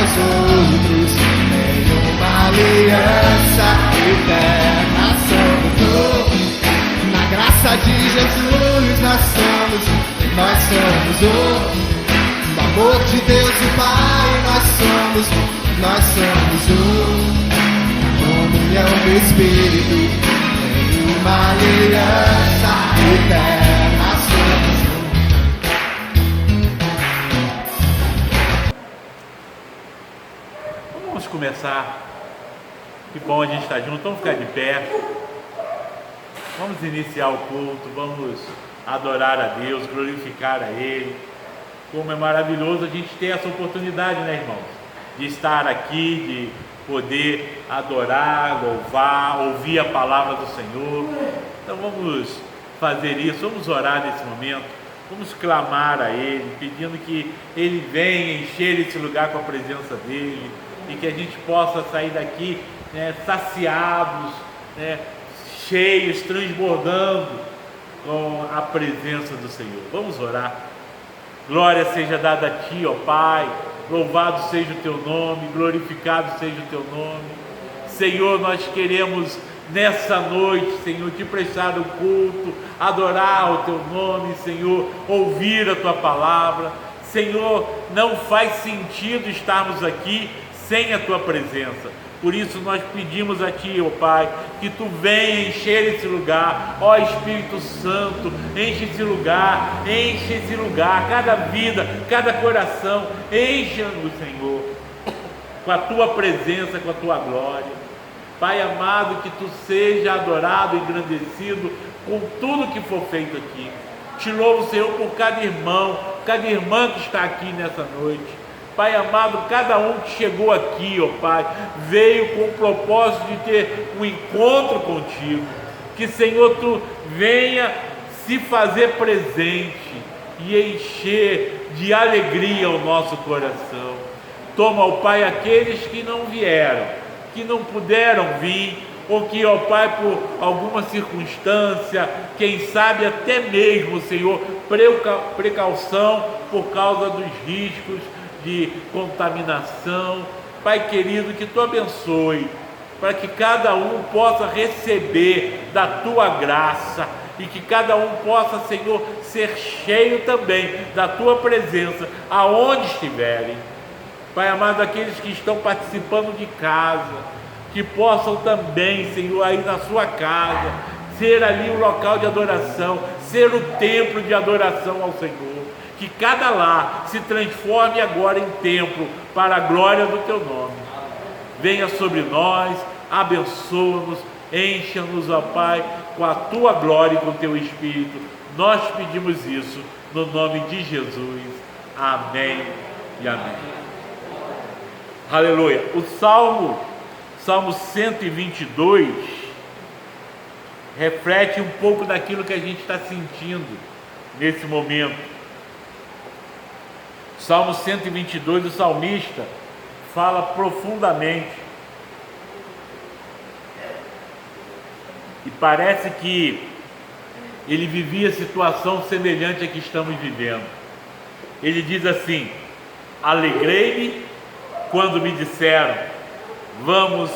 nós outros, nenhuma aliança eterna somos. Na graça de Jesus nós somos um. No amor de Deus e Pai nós somos um. Na comunhão do Espírito, nenhuma aliança eterna somos um. Vamos começar. Que bom a gente estar junto. Vamos ficar de pé. Vamos iniciar o culto. Vamos adorar a Deus, glorificar a Ele. Como é maravilhoso a gente ter essa oportunidade, né, irmãos? De estar aqui, de poder adorar, louvar, ouvir a palavra do Senhor. Então vamos fazer isso, vamos orar nesse momento, vamos clamar a Ele, pedindo que Ele venha encher esse lugar com a presença dEle e que a gente possa sair daqui, né, saciados, né, cheios, transbordando com a presença do Senhor. Vamos orar. Glória seja dada a Ti, ó Pai, louvado seja o Teu nome, glorificado seja o Teu nome. Senhor, nós queremos nessa noite, Senhor, Te prestar o culto, adorar o Teu nome, Senhor, ouvir a Tua palavra. Senhor, não faz sentido estarmos aqui sem a Tua presença. Por isso nós pedimos a Ti, ó Pai, que Tu venha encher esse lugar, ó Espírito Santo, enche esse lugar, cada vida, cada coração, encha-nos, Senhor, com a Tua presença, com a Tua glória. Pai amado, que Tu seja adorado, engrandecido com tudo que for feito aqui. Te louvo, Senhor, por cada irmão, cada irmã que está aqui nessa noite. Pai amado, cada um que chegou aqui, ó Pai, veio com o propósito de ter um encontro contigo. Que, Senhor, Tu venha se fazer presente e encher de alegria o nosso coração. Toma, ó Pai, aqueles que não vieram, que não puderam vir, ou que, ó Pai, por alguma circunstância, quem sabe até mesmo, Senhor, precaução por causa dos riscos de contaminação. Pai querido, que Tu abençoe, para que cada um possa receber da Tua graça e que cada um possa, Senhor, ser cheio também da Tua presença aonde estiverem. Pai amado, aqueles que estão participando de casa, que possam também, Senhor, aí na sua casa, ser ali o local de adoração, ser o templo de adoração ao Senhor. Que cada lar se transforme agora em templo para a glória do Teu nome. Venha sobre nós, abençoa-nos, encha-nos, ó Pai, com a Tua glória e com o Teu Espírito. Nós pedimos isso no nome de Jesus. Amém e amém. Aleluia. O Salmo 122 reflete um pouco daquilo que a gente está sentindo nesse momento. Salmo 122, o salmista fala profundamente e parece que ele vivia situação semelhante à que estamos vivendo. Ele diz assim: alegrei-me quando me disseram, vamos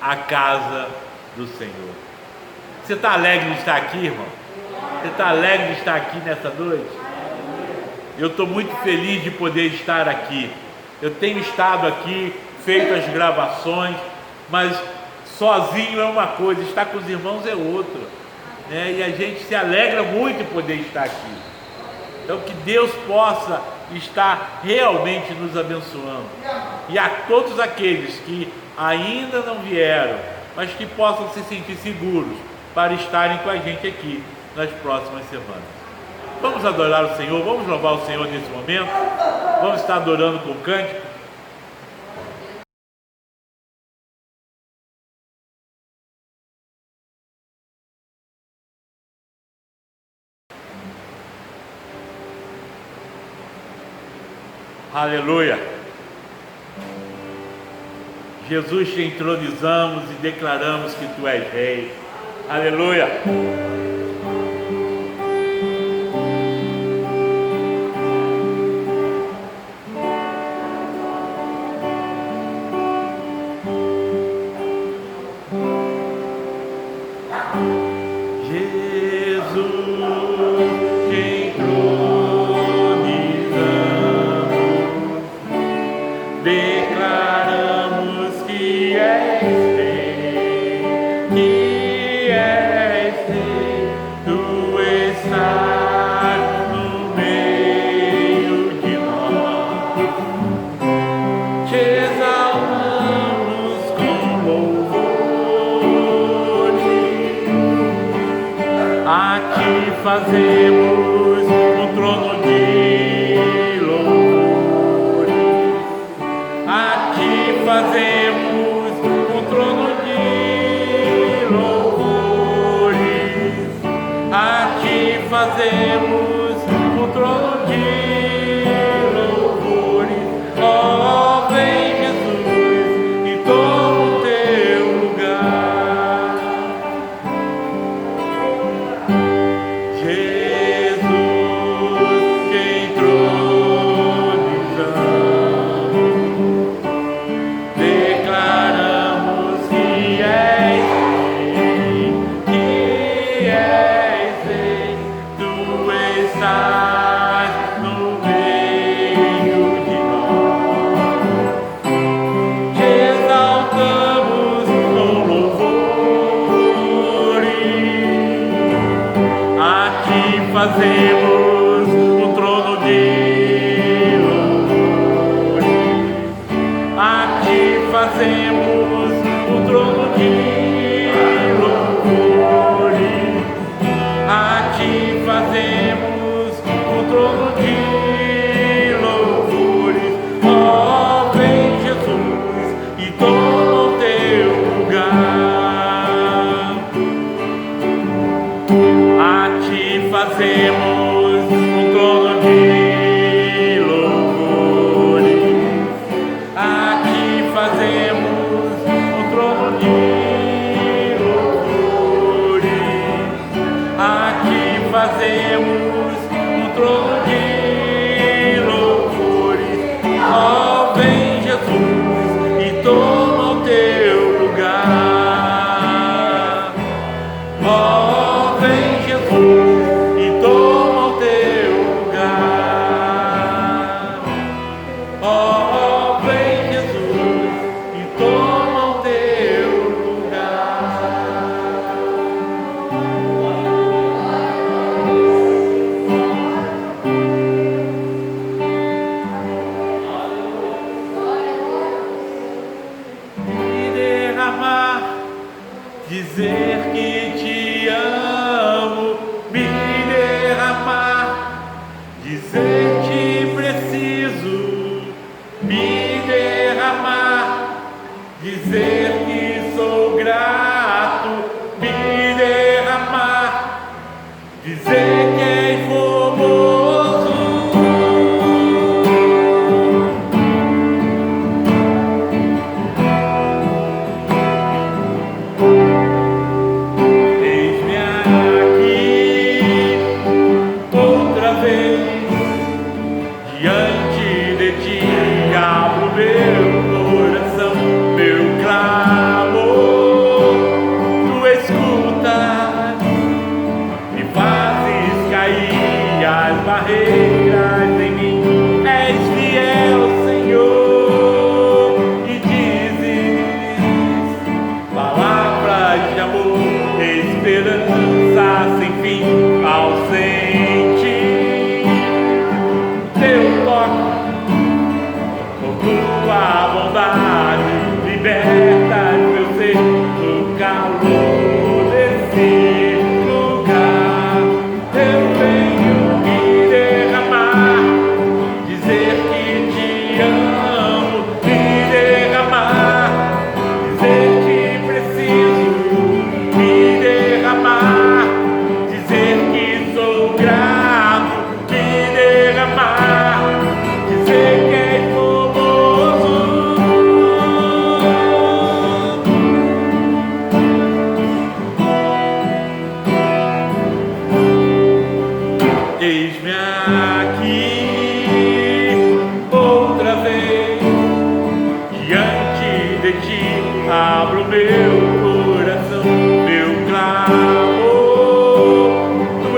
à casa do Senhor. Você está alegre de estar aqui, irmão? Você está alegre de estar aqui nessa noite? Eu estou muito feliz de poder estar aqui. Eu tenho estado aqui, feito as gravações, mas sozinho é uma coisa, estar com os irmãos é outra, né? E a gente se alegra muito em poder estar aqui. Então que Deus possa estar realmente nos abençoando. E a todos aqueles que ainda não vieram, mas que possam se sentir seguros para estarem com a gente aqui nas próximas semanas. Vamos adorar o Senhor, vamos louvar o Senhor nesse momento, vamos estar adorando com cântico. Aleluia. Jesus, te entronizamos e declaramos que Tu és Rei. Aleluia. Jesus, te entronizamos, declaramos que és Rei, tu estás no meio de nós, te exaltamos com louvores, a ti fazemos um trono de louvores, a ti fazemos um trono de louvores, a ti fazemos um trono de louvores. Oh, vem Jesus e toma o teu lugar. Jesus, te entronizamos, declaramos que és Rei, tu estás no meio de nós, te exaltamos com louvores, a ti fazemos um trono de louvores, a ti fazemos um trono de louvores, a ti fazemos um trono de louvores. Oh, vem Jesus e toma o teu lugar. A ti fazemos um trono de louvores, a ti fazemos um trono de louvores, a ti fazemos um trono de louvores. Oh, vem Jesus e toma o teu lugar. Oh, vem Jesus e toma o teu lugar. Oh, vem Jesus e toma o teu lugar. Me derramar, dizer que te amo, me derramar, dizer que preciso, me derramar, dizer que sou grato, me derramar, dizer que és formoso. Eis-me aqui outra vez, diante de ti abro meu coração, meu clamor, tu escutas e fazes cair as barreiras em mim. És fiel, Senhor, e dizes palavras de amor, esperança sem fim ao sentir teu toque, com tua bondade liberta meu ser no calor desse lugar. Eu venho me derramar, dizer que te amo, me derramar, dizer que preciso, me derramar, dizer que sou grato, me derramar, dizer que és formoso. Eis-me aqui outra vez, diante de ti abro meu coração, meu clamor, tu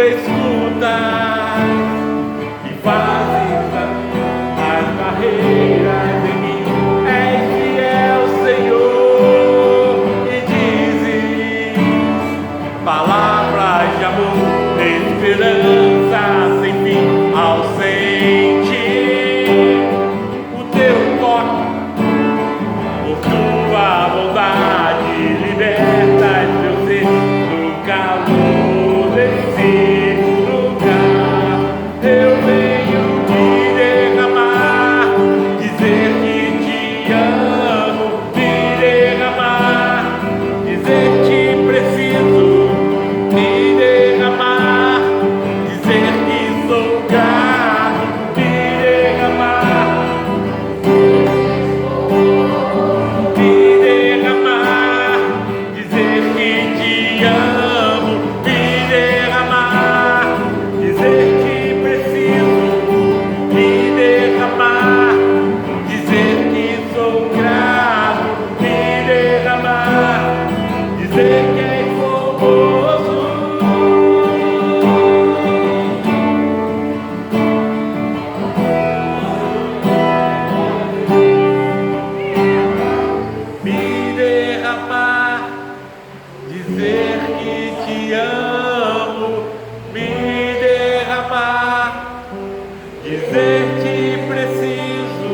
dizer-te preciso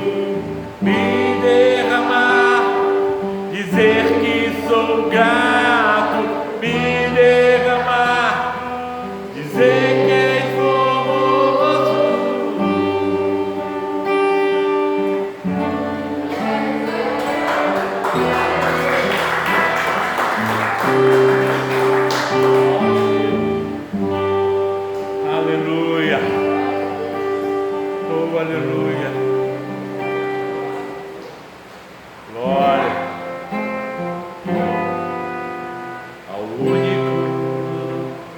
me derramar, dizer que sou grato, me derramar, dizer que és formoso. Aleluia. Oh, aleluia. Glória ao único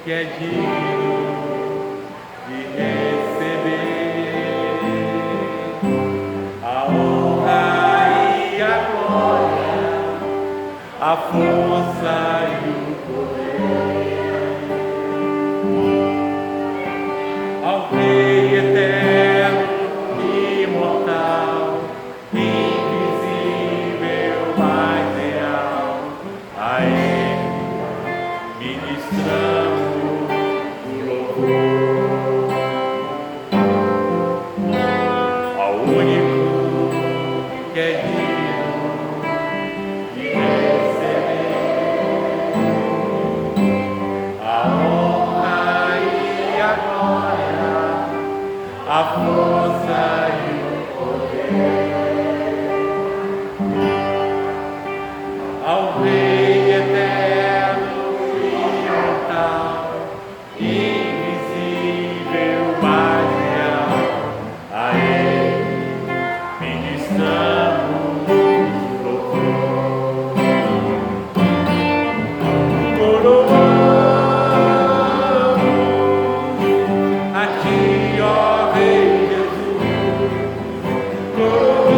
que é digno de receber a honra e a glória, a força e o poder, ao Rei eterno, imortal, invisível, mas real, a Ele ministramos o louvor, ao único que é digno de receber a honra e a glória, a força e o poder, ao Rei eterno, imortal, invisível, mas real, a Ele ministramos louvor. Coroamos a Ti, ó Rei Jesus, coroamos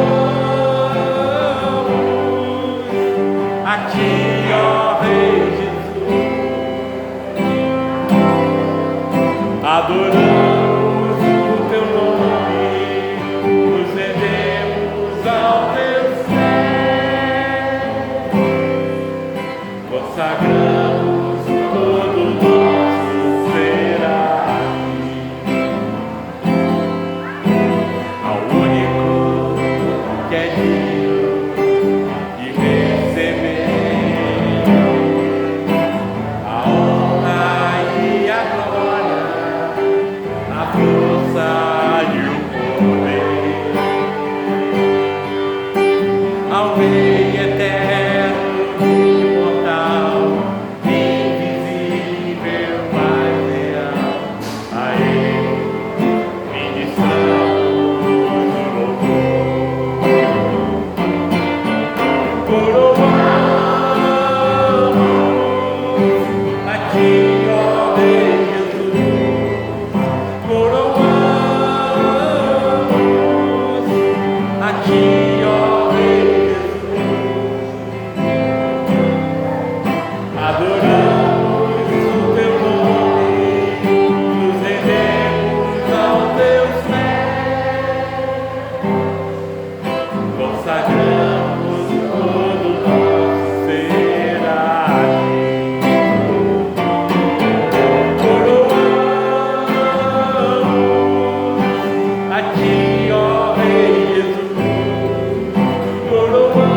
a Ti, ó Rei Jesus, adoramos o Teu nome, nos rendemos ao Teu céu, consagramos todo o nosso ser a Ti, ao único que é digno de receber a honra e a glória, a força e o poder, ao Rei eterno, imortal, invisível, mas real, a Ele ministramos o louvor. Coroamos a Ti, ó Rei Jesus, coroamos a Ti, ó Rei Jesus, adoramos o Teu nome, nos rendemos aos Teus pés, consagramos todo o nosso ser a Ti. Coroamos a Ti, ó Rei Jesus, coroamos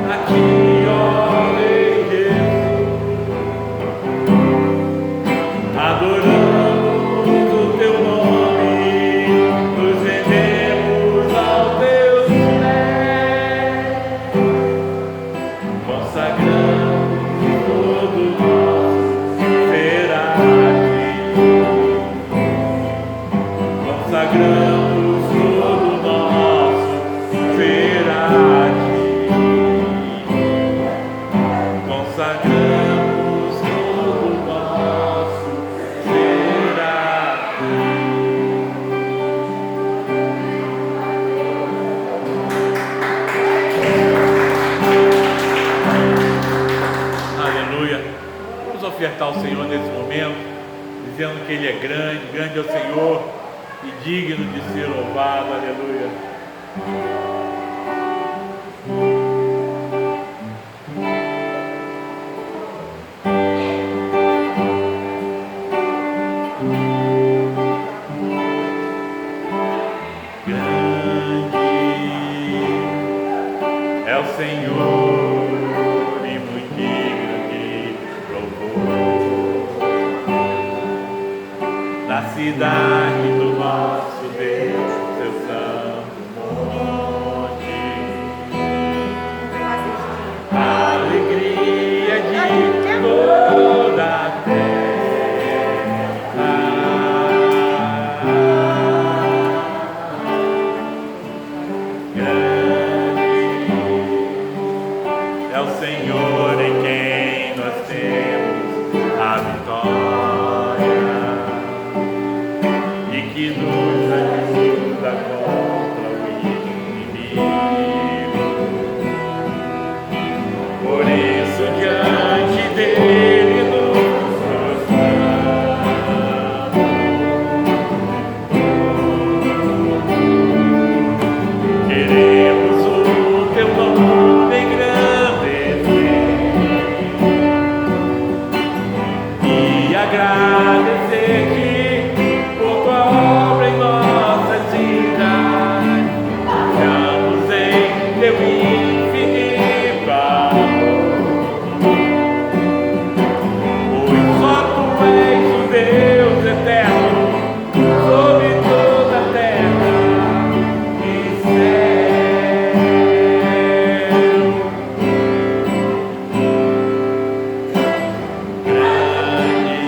a Ti, ó Rei Jesus, adoramos o Teu nome, nos rendemos aos Teus pés, consagramos todo o nosso ser a Ti, consagramos todo o nosso ser a Ti, consagramos todo o nosso ser a Ti. Aleluia. Vamos ofertar ao Senhor nesse momento, dizendo que Ele é grande, grande é o Senhor e digno de ser louvado. Aleluia. cidade do nosso Deus, seu santo monte. A alegria de toda a terra. Grande é o Senhor em quem nós temos a vitória e que nos ajuda contra o inimigo. Por isso diante dele nos prostramos. Queremos o teu nome engrandecer e agradecer-te por tua obra em nossas vidas. Confiamos em teu infinito amor, pois só tu és o Deus eterno sobre toda a terra e céu. Grande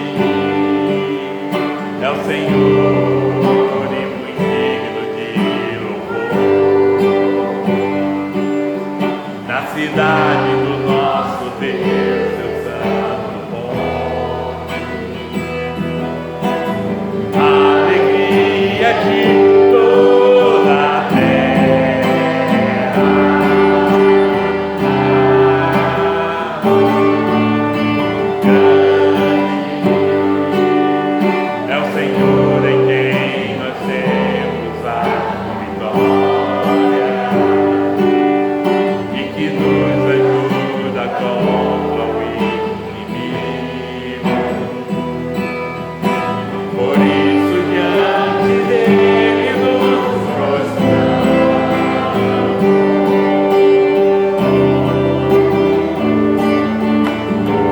é o Senhor e muito digno de louvor. Na cidade do nosso Deus, seu santo monte. A alegria de toda a terra. É o Senhor em quem nós temos a vitória e que nos ajuda contra o inimigo. Por isso diante dele nos prostramos.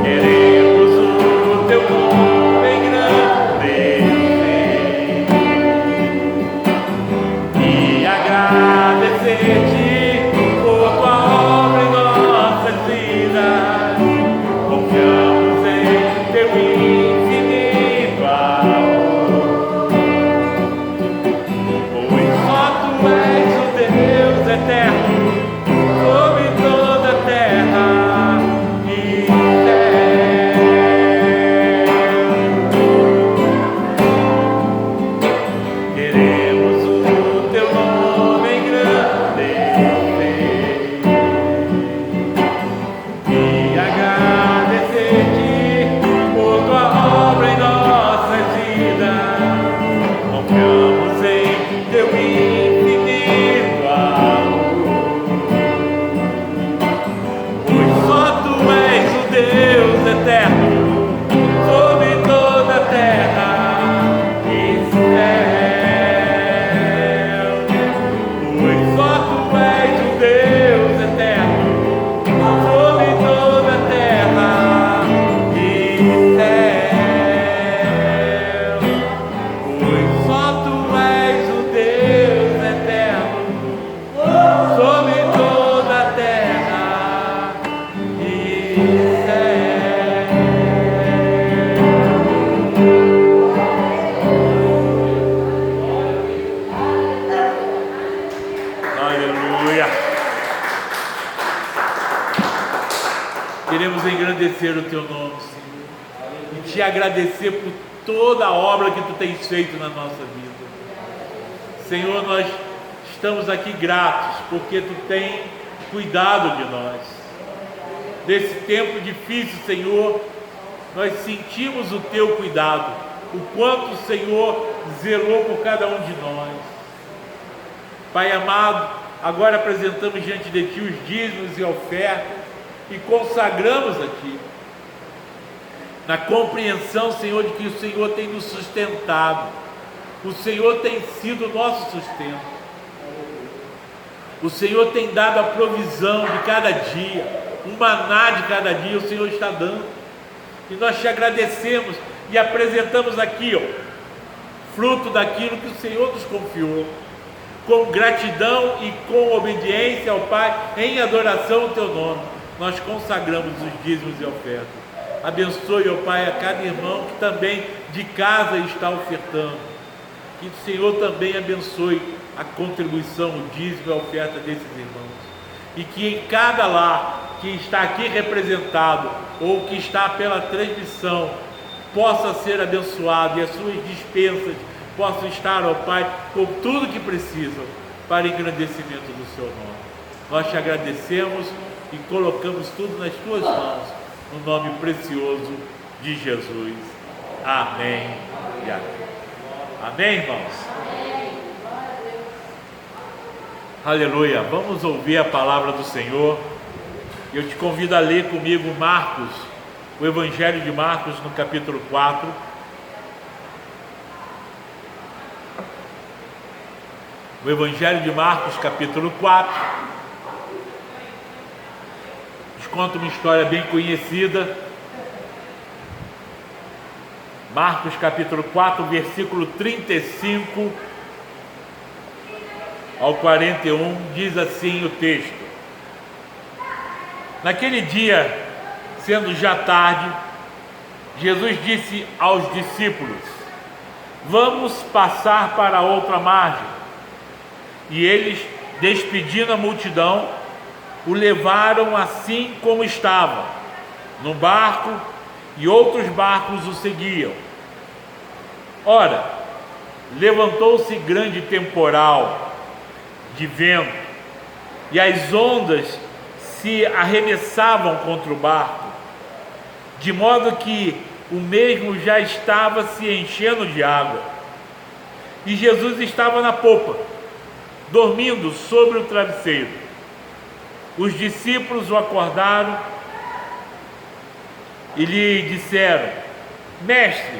Queremos o teu nome engrandecer e agradecer-te por tua obra em nossas vidas. Confiamos em teu infinito amor, pois só tu és o Deus eterno sobre toda a terra e céu. Queremos o teu nome engrandecer e agradecer-te por tua obra em nossas vidas. Confiamos em teu infinito amor, pois só tu és o Deus eterno sobre toda a terra e céu. Pois só tu és o Deus eterno sobre toda a terra e céu. Pois só tu és o Deus eterno sobre toda a terra e céu. Aleluia. Queremos engrandecer o teu nome, Senhor, e te agradecer por toda a obra que tu tens feito na nossa vida. Senhor, nós estamos aqui gratos porque tu tens cuidado de nós. Nesse tempo difícil, Senhor, nós sentimos o teu cuidado, o quanto o Senhor zelou por cada um de nós. Pai amado, agora apresentamos diante de ti os dízimos e ofertas e consagramos a ti, na compreensão, Senhor, de que o Senhor tem nos sustentado, o Senhor tem sido o nosso sustento, o Senhor tem dado a provisão de cada dia, o maná de cada dia o Senhor está dando, e nós te agradecemos e apresentamos aqui, fruto daquilo que o Senhor nos confiou. Com gratidão e com obediência ao Pai, em adoração ao Teu nome, nós consagramos os dízimos e ofertas. Abençoe, ó Pai, a cada irmão que também de casa está ofertando. Que o Senhor também abençoe a contribuição, o dízimo e a oferta desses irmãos. E que em cada lar que está aqui representado ou que está pela transmissão possa ser abençoado e as suas dispensas possam estar, ó Pai, com tudo que precisam para engrandecimento do Seu nome. Nós te agradecemos e colocamos tudo nas Tuas mãos, no nome precioso de Jesus. Amém e amém. Amém, irmãos? Aleluia. Vamos ouvir a palavra do Senhor. Eu te convido a ler comigo Marcos, o Evangelho de Marcos, no capítulo 4. O Evangelho de Marcos, capítulo 4. Nos conta uma história bem conhecida. Marcos, capítulo 4, versículo 35 ao 41, diz assim o texto: Naquele dia, sendo já tarde, Jesus disse aos discípulos: Vamos passar para outra margem. E eles, despedindo a multidão, o levaram assim como estava, no barco, e outros barcos o seguiam. Ora, levantou-se grande temporal de vento, e as ondas se arremessavam contra o barco, de modo que o mesmo já estava se enchendo de água. E Jesus estava na popa, dormindo sobre o travesseiro. Os discípulos o acordaram e lhe disseram: Mestre,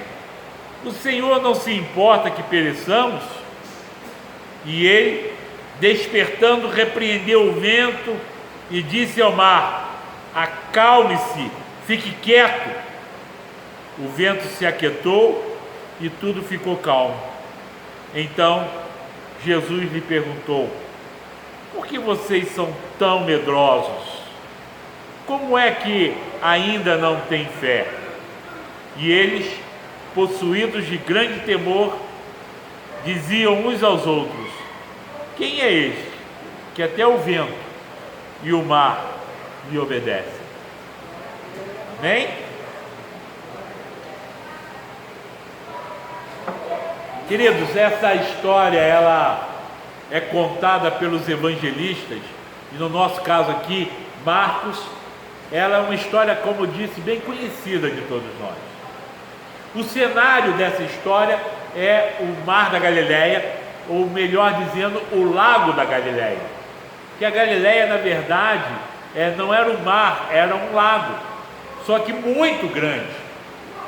o Senhor não se importa que pereçamos? E ele, despertando, repreendeu o vento e disse ao mar: Acalme-se, fique quieto. O vento se aquietou e tudo ficou calmo. Então Jesus lhe perguntou: Por que vocês são tão medrosos? Como é que ainda não têm fé? E eles, possuídos de grande temor, diziam uns aos outros: Quem é este que até o vento e o mar lhe obedecem? Amém? Queridos, essa história ela é contada pelos evangelistas, e no nosso caso aqui, Marcos. Ela é uma história, como eu disse, bem conhecida de todos nós. O cenário dessa história é o Mar da Galileia, ou melhor dizendo, o Lago da Galileia. Que a Galileia, na verdade, não era um mar, era um lago, só que muito grande,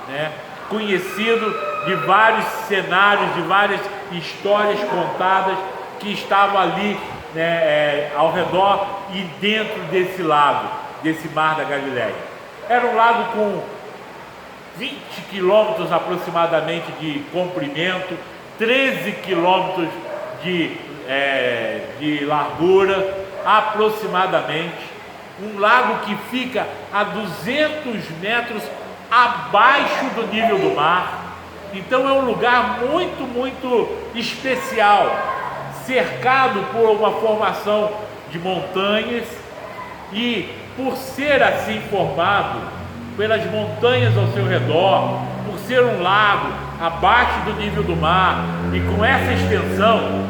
né? Conhecido de vários cenários, de várias histórias contadas que estavam ali, né, ao redor e dentro desse lago, desse Mar da Galileia. Era um lago com 20 quilômetros aproximadamente de comprimento, 13 quilômetros de largura aproximadamente. Um lago que fica a 200 metros abaixo do nível do mar. Então é um lugar muito, muito especial, cercado por uma formação de montanhas, e por ser assim formado pelas montanhas ao seu redor, por ser um lago abaixo do nível do mar e com essa extensão,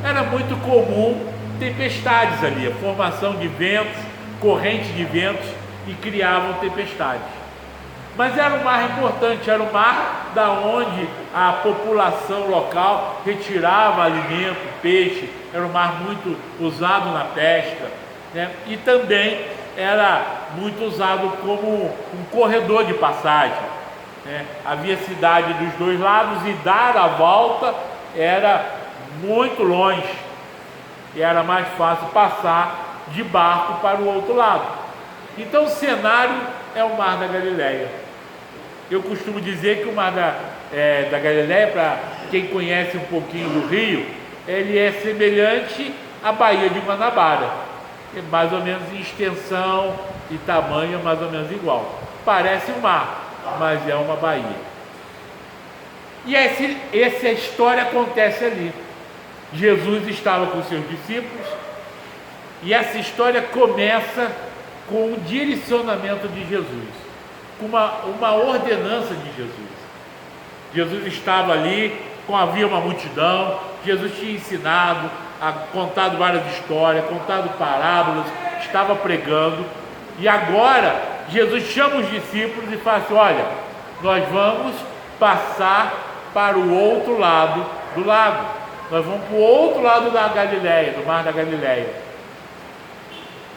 era muito comum tempestades ali, a formação de ventos, correntes de ventos, e criavam tempestades. Mas era um mar importante, era um mar da onde a população local retirava alimento, peixe. Era um mar muito usado na pesca, né? E também era muito usado como um corredor de passagem, né? Havia cidade dos dois lados e dar a volta era muito longe, e era mais fácil passar de barco para o outro lado. Então o cenário é o Mar da Galileia. Eu costumo dizer que o Mar da Galileia, para quem conhece um pouquinho do Rio, ele é semelhante à Baía de Guanabara. É mais ou menos em extensão e tamanho, é mais ou menos igual. Parece um mar, mas é uma baía. E essa história acontece ali. Jesus estava com seus discípulos e essa história começa com um direcionamento de Jesus, com uma ordenança de Jesus. Jesus estava ali, havia uma multidão, Jesus tinha ensinado, contado várias histórias, contado parábolas, estava pregando, e agora Jesus chama os discípulos e fala assim: olha, nós vamos passar para o outro lado do lago, nós vamos para o outro lado da Galileia, do mar da Galileia.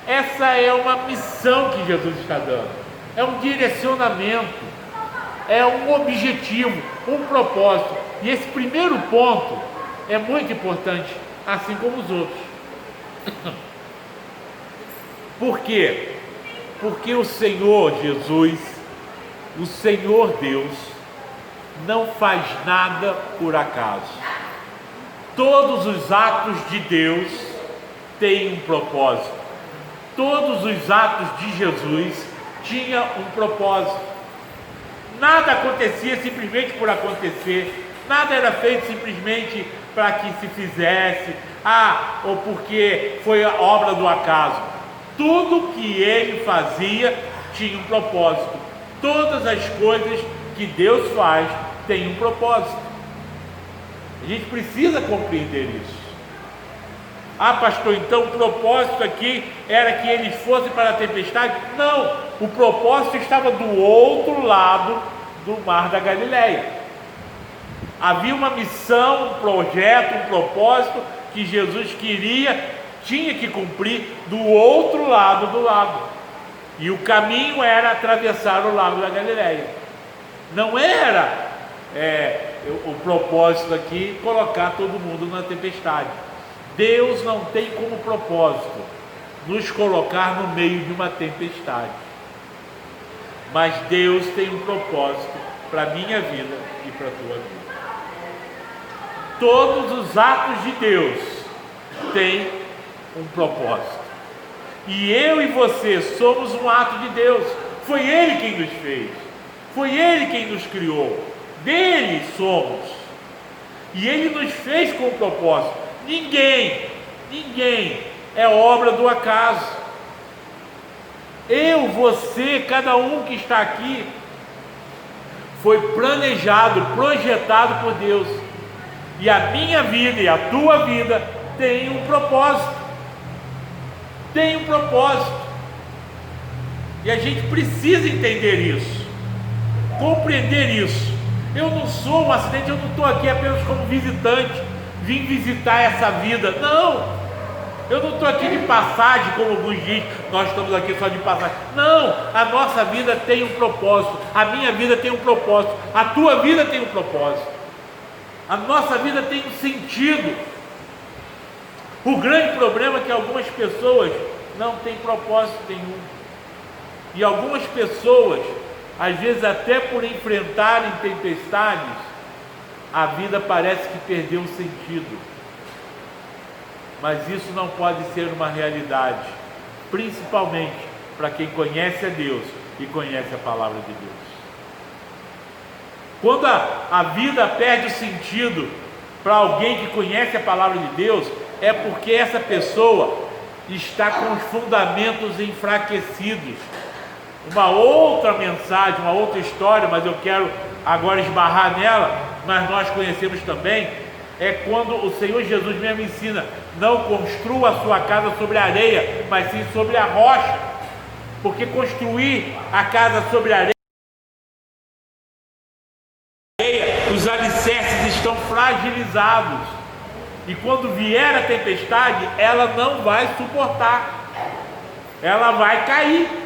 Essa é uma missão que Jesus está dando, é um direcionamento, é um objetivo, um propósito. E esse primeiro ponto é muito importante, assim como os outros. Por quê? Porque o Senhor Jesus, o Senhor Deus, não faz nada por acaso. Todos os atos de Deus têm um propósito. Todos os atos de Jesus tinham um propósito. Nada acontecia simplesmente por acontecer. Nada era feito simplesmente para que se fizesse, ou porque foi a obra do acaso. Tudo que ele fazia tinha um propósito. Todas as coisas que Deus faz têm um propósito. A gente precisa compreender isso. Pastor, então o propósito aqui era que eles fossem para a tempestade? Não, o propósito estava do outro lado do mar da Galileia. Havia uma missão, um projeto, um propósito que Jesus tinha que cumprir do outro lado do lago. E o caminho era atravessar o lago da Galileia. Não era o propósito aqui colocar todo mundo na tempestade. Deus não tem como propósito nos colocar no meio de uma tempestade. Mas Deus tem um propósito para a minha vida e para a tua vida. Todos os atos de Deus têm um propósito. E eu e você somos um ato de Deus. Foi Ele quem nos fez. Foi Ele quem nos criou. Dele somos. E Ele nos fez com um propósito. Ninguém é obra do acaso. Eu, você, cada um que está aqui, foi planejado, projetado por Deus. E a minha vida e a tua vida tem um propósito. Tem um propósito. E a gente precisa entender isso, compreender isso. Eu não sou um acidente, eu não estou aqui apenas como visitante, vim visitar essa vida. Não, eu não estou aqui de passagem, como alguns dizem, nós estamos aqui só de passagem. Não, a nossa vida tem um propósito, a minha vida tem um propósito, a tua vida tem um propósito, a nossa vida tem um sentido. O grande problema é que algumas pessoas não têm propósito nenhum, e algumas pessoas, às vezes até por enfrentarem tempestades, a vida parece que perdeu o sentido. Mas isso não pode ser uma realidade, principalmente para quem conhece a Deus e conhece a palavra de Deus. Quando a vida perde o sentido para alguém que conhece a palavra de Deus, é porque essa pessoa está com os fundamentos enfraquecidos. Uma outra mensagem, uma outra história, mas eu quero agora esbarrar nela, mas nós conhecemos também, é quando o Senhor Jesus mesmo ensina: não construa a sua casa sobre a areia, mas sim sobre a rocha, porque construir a casa sobre a areia, os alicerces estão fragilizados, e quando vier a tempestade, ela não vai suportar, ela vai cair.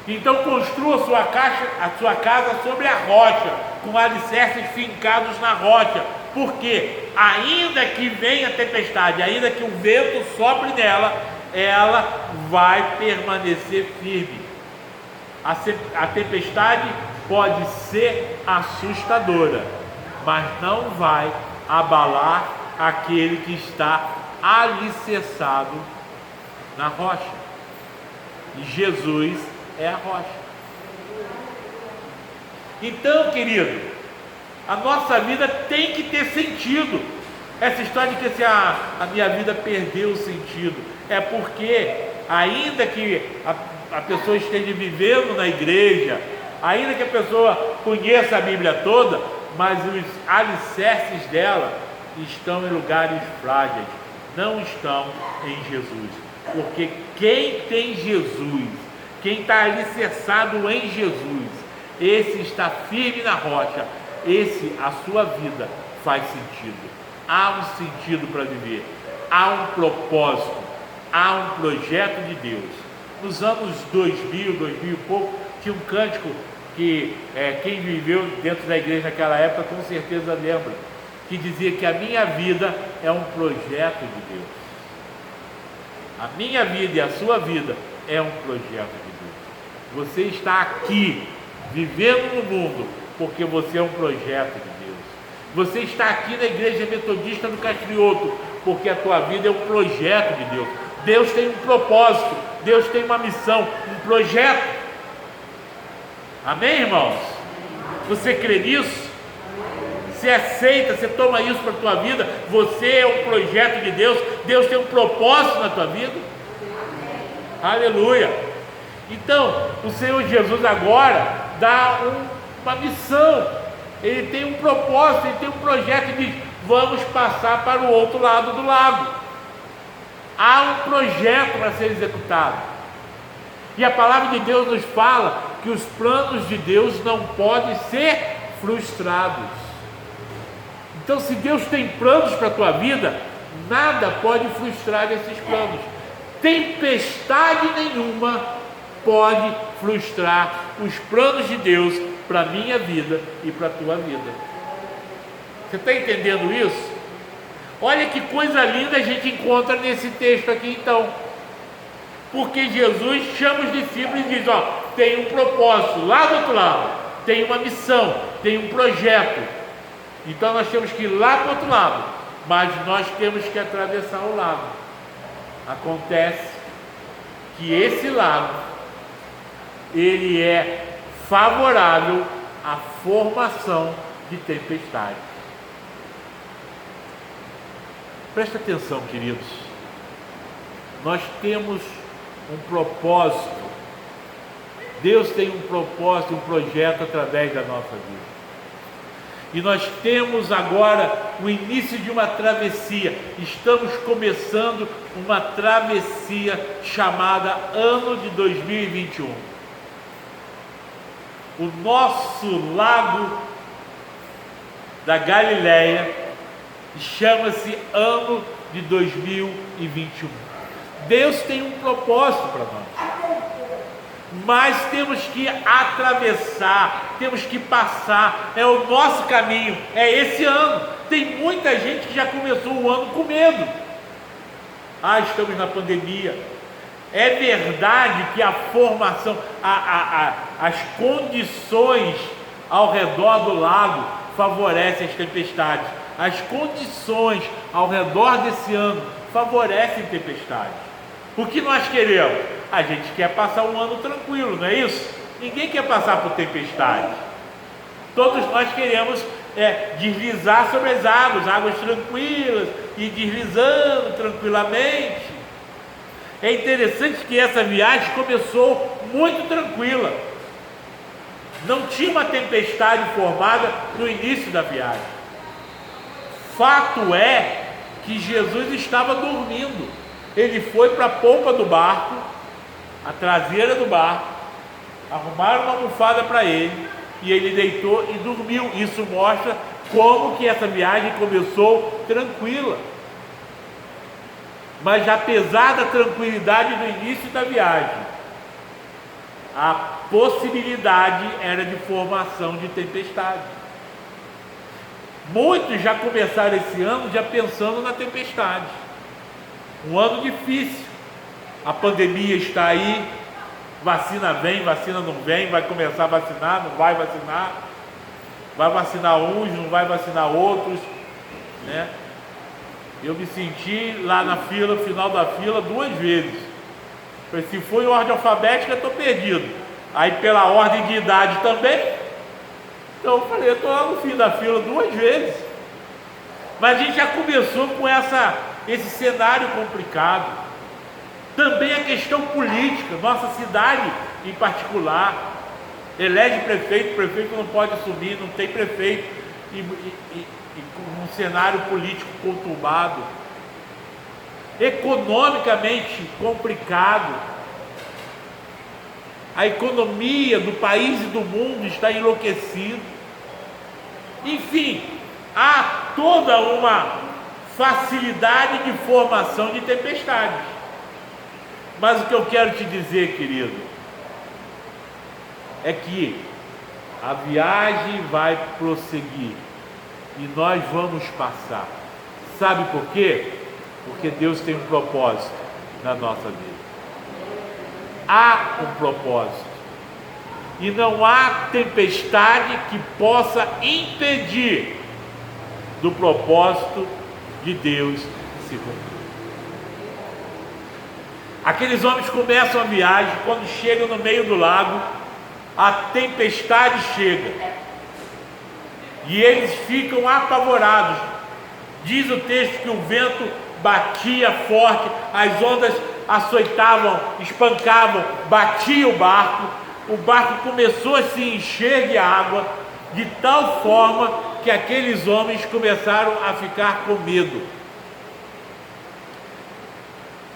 Então construa a sua casa sobre a rocha, com alicerces fincados na rocha, porque ainda que venha a tempestade, ainda que o vento sopre nela, ela vai permanecer firme. A tempestade pode ser assustadora, mas não vai abalar aquele que está alicerçado na rocha. E Jesus é a rocha. Então, querido, a nossa vida tem que ter sentido. Essa história de que assim, a minha vida perdeu o sentido, é porque ainda que a pessoa esteja vivendo na igreja, ainda que a pessoa conheça a Bíblia toda, mas os alicerces dela estão em lugares frágeis, não estão em Jesus. Porque quem tem Jesus, quem está alicerçado em Jesus, esse está firme na rocha, esse, a sua vida faz sentido. Há um sentido para viver, há um propósito, há um projeto de Deus. Nos anos 2000 e pouco, tinha um cântico que quem viveu dentro da igreja naquela época com certeza lembra, que dizia que a minha vida é um projeto de Deus. A minha vida e a sua vida é um projeto de Deus. Você está aqui, vivendo no mundo, porque você é um projeto de Deus. Você está aqui na Igreja Metodista do Castrioto, porque a tua vida é um projeto de Deus. Deus tem um propósito, Deus tem uma missão, um projeto. Amém, irmãos? Você crê nisso? Você aceita, você toma isso para a tua vida? Você é um projeto de Deus, Deus tem um propósito na tua vida? Aleluia! Então, o Senhor Jesus agora dá uma missão. Ele tem um propósito, ele tem um projeto e diz: vamos passar para o outro lado do lago. Há um projeto para ser executado. E a palavra de Deus nos fala que os planos de Deus não podem ser frustrados. Então, se Deus tem planos para a tua vida, nada pode frustrar esses planos. Tempestade nenhuma pode frustrar os planos de Deus para a minha vida e para a tua vida. Você está entendendo isso? Olha que coisa linda a gente encontra nesse texto aqui então. Porque Jesus chama os discípulos e diz: ó, tem um propósito lá do outro lado, tem uma missão, tem um projeto. Então nós temos que ir lá para o outro lado, mas nós temos que atravessar o lago. Acontece que esse lago, ele é favorável à formação de tempestade. Presta atenção, queridos. Nós temos um propósito. Deus tem um propósito, um projeto através da nossa vida. E nós temos agora o início de uma travessia. Estamos começando uma travessia chamada ano de 2021. O nosso lago da Galileia chama-se ano de 2021. Deus tem um propósito para nós. Mas temos que atravessar, temos que passar, é o nosso caminho, é esse ano. Tem muita gente que já começou o ano com medo. Estamos na pandemia. É verdade que a formação, as condições ao redor do lago favorecem as tempestades. As condições ao redor desse ano favorecem tempestades. O que nós queremos? A gente quer passar um ano tranquilo, não é isso? Ninguém quer passar por tempestade. Todos nós queremos deslizar sobre as águas tranquilas, e deslizando tranquilamente. É interessante que essa viagem começou muito tranquila. Não tinha uma tempestade formada no início da viagem. Fato é que Jesus estava dormindo. Ele foi para a polpa do barco, a traseira do barco, arrumaram uma almofada para ele e ele deitou e dormiu. Isso mostra como que essa viagem começou tranquila. Mas apesar da tranquilidade do início da viagem, a possibilidade era de formação de tempestade. Muitos já começaram esse ano já pensando na tempestade. Um ano difícil. A pandemia está aí, vacina vem, vacina não vem, vai começar a vacinar, não vai vacinar, vai vacinar uns, não vai vacinar outros, né? Eu me senti lá na fila, final da fila, 2 vezes. Falei, se for em ordem alfabética, eu estou perdido. Aí pela ordem de idade também. Então eu falei, eu estou lá no fim da fila 2 vezes. Mas a gente já começou com esse cenário complicado. Também a questão política, nossa cidade em particular, elege prefeito, prefeito não pode assumir, não tem prefeito, e com um cenário político conturbado, economicamente complicado, a economia do país e do mundo está enlouquecida, enfim, há toda uma facilidade de formação de tempestades. Mas o que eu quero te dizer, querido, é que a viagem vai prosseguir e nós vamos passar. Sabe por quê? Porque Deus tem um propósito na nossa vida. Há um propósito. E não há tempestade que possa impedir do propósito de Deus se cumprir. Aqueles homens começam a viagem, quando chegam no meio do lago, a tempestade chega e eles ficam apavorados. Diz o texto que o vento batia forte, as ondas açoitavam, espancavam, batia o barco começou a se encher de água, de tal forma que aqueles homens começaram a ficar com medo.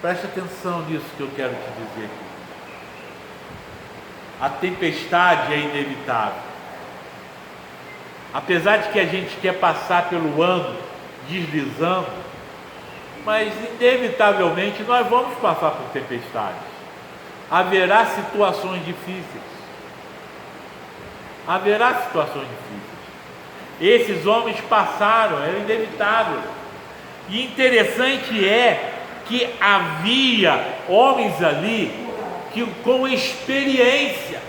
Preste atenção nisso que eu quero te dizer aqui. A tempestade é inevitável. Apesar de que a gente quer passar pelo ano deslizando, mas inevitavelmente nós vamos passar por tempestades. Haverá situações difíceis. Haverá situações difíceis. Esses homens passaram, era inevitável. E interessante é que havia homens ali que com experiência,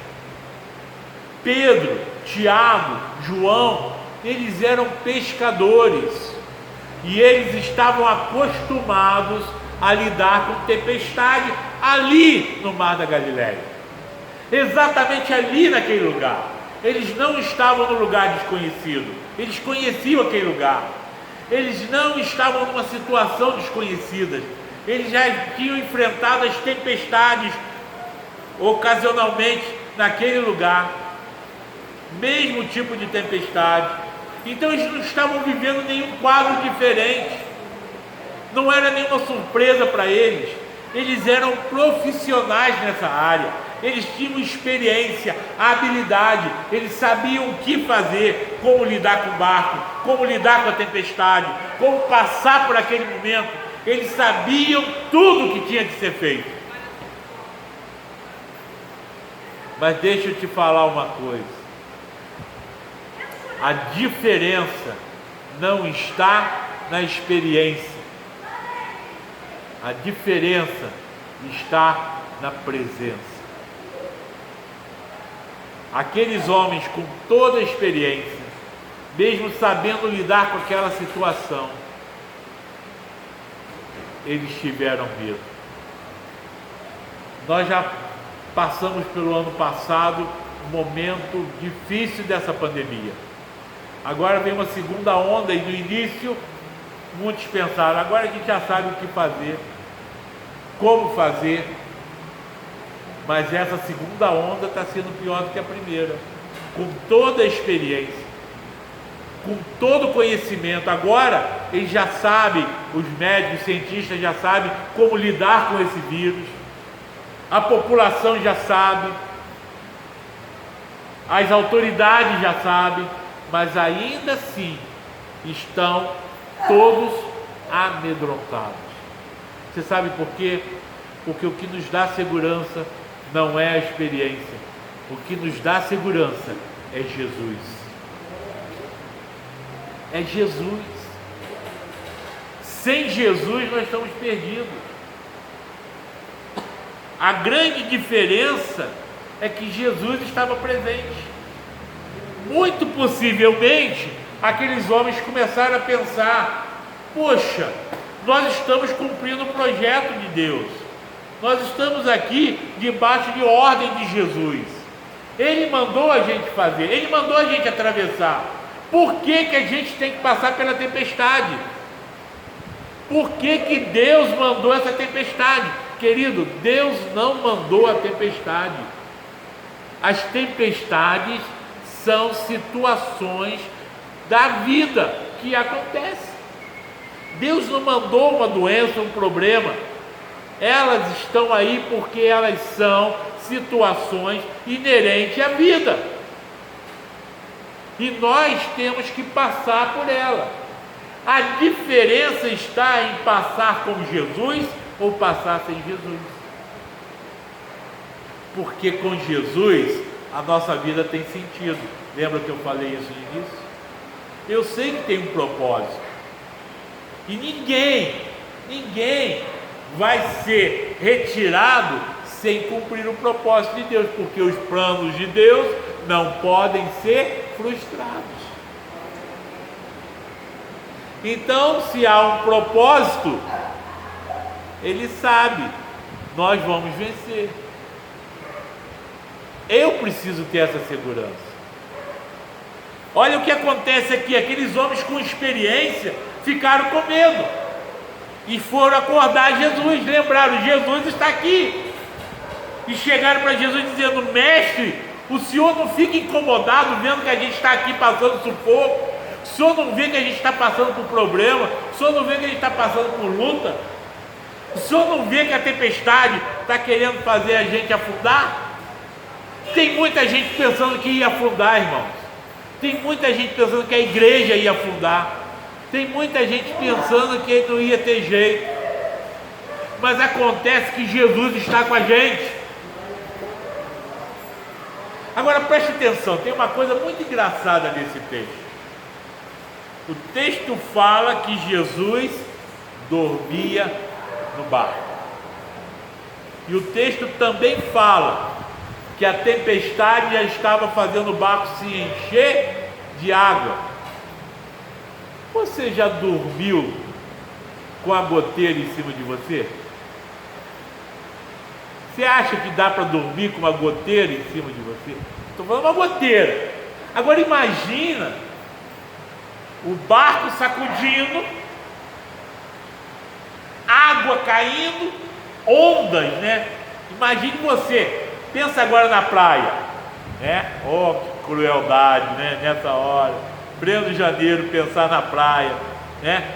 Pedro, Tiago, João, eles eram pescadores e eles estavam acostumados a lidar com tempestade ali no Mar da Galileia, exatamente ali naquele lugar. Eles não estavam no lugar desconhecido, eles conheciam aquele lugar, eles não estavam numa situação desconhecida, eles já tinham enfrentado as tempestades ocasionalmente naquele lugar, mesmo tipo de tempestade. Então eles não estavam vivendo nenhum quadro diferente, não era nenhuma surpresa para eles. Eles eram profissionais nessa área, eles tinham experiência, habilidade, eles sabiam o que fazer, como lidar com o barco, como lidar com a tempestade, como passar por aquele momento. Eles sabiam tudo o que tinha que ser feito. Mas deixa eu te falar uma coisa: a diferença não está na experiência, a diferença está na presença. Aqueles homens com toda a experiência, mesmo sabendo lidar com aquela situação, eles tiveram medo. Nós já passamos pelo ano passado um momento difícil dessa pandemia. Agora vem uma segunda onda e no início muitos pensaram, agora a gente já sabe o que fazer, como fazer, mas essa segunda onda está sendo pior do que a primeira, com toda a experiência, com todo o conhecimento. Agora eles já sabem, os médicos, os cientistas já sabem como lidar com esse vírus, a população já sabe, as autoridades já sabem, mas ainda assim estão todos amedrontados. Você sabe por quê? Porque o que nos dá segurança não é a experiência, o que nos dá segurança é Jesus. É Jesus. Sem Jesus nós estamos perdidos. A grande diferença é que Jesus estava presente. Muito possivelmente, aqueles homens começaram a pensar: poxa, nós estamos cumprindo o projeto de Deus, nós estamos aqui debaixo de ordem de Jesus, Ele mandou a gente fazer, Ele mandou a gente atravessar. Por que que a gente tem que passar pela tempestade? Por que que Deus mandou essa tempestade? Querido, Deus não mandou a tempestade. As tempestades são situações da vida que acontecem. Deus não mandou uma doença, um problema. Elas estão aí porque elas são situações inerentes à vida. E nós temos que passar por ela. A diferença está em passar com Jesus ou passar sem Jesus. Porque com Jesus a nossa vida tem sentido. Lembra que eu falei isso no início? Eu sei que tem um propósito. E ninguém vai ser retirado sem cumprir o propósito de Deus, porque os planos de Deus não podem ser frustrados. Então, se há um propósito, Ele sabe, nós vamos vencer. Eu preciso ter essa segurança. Olha o que acontece aqui: aqueles homens com experiência ficaram com medo e foram acordar Jesus. Lembraram: Jesus está aqui. E chegaram para Jesus dizendo: mestre, o senhor não fica incomodado vendo que a gente está aqui passando sufoco? O senhor não vê que a gente está passando por problema? O senhor não vê que a gente está passando por luta? O senhor não vê que a tempestade está querendo fazer a gente afundar? Tem muita gente pensando que ia afundar, irmãos. Tem muita gente pensando que a igreja ia afundar. Tem muita gente pensando que não ia ter jeito. Mas acontece que Jesus está com a gente. Agora preste atenção, tem uma coisa muito engraçada nesse texto. O texto fala que Jesus dormia no barco. E o texto também fala que a tempestade já estava fazendo o barco se encher de água. Você já dormiu com a goteira em cima de você? Você acha que dá para dormir com uma goteira em cima de você? Estou falando uma goteira. Agora imagina o barco sacudindo, água caindo, ondas, né? Imagine você, pensa agora na praia, né? Oh, que crueldade, né? Nessa hora, pleno de janeiro, pensar na praia, né?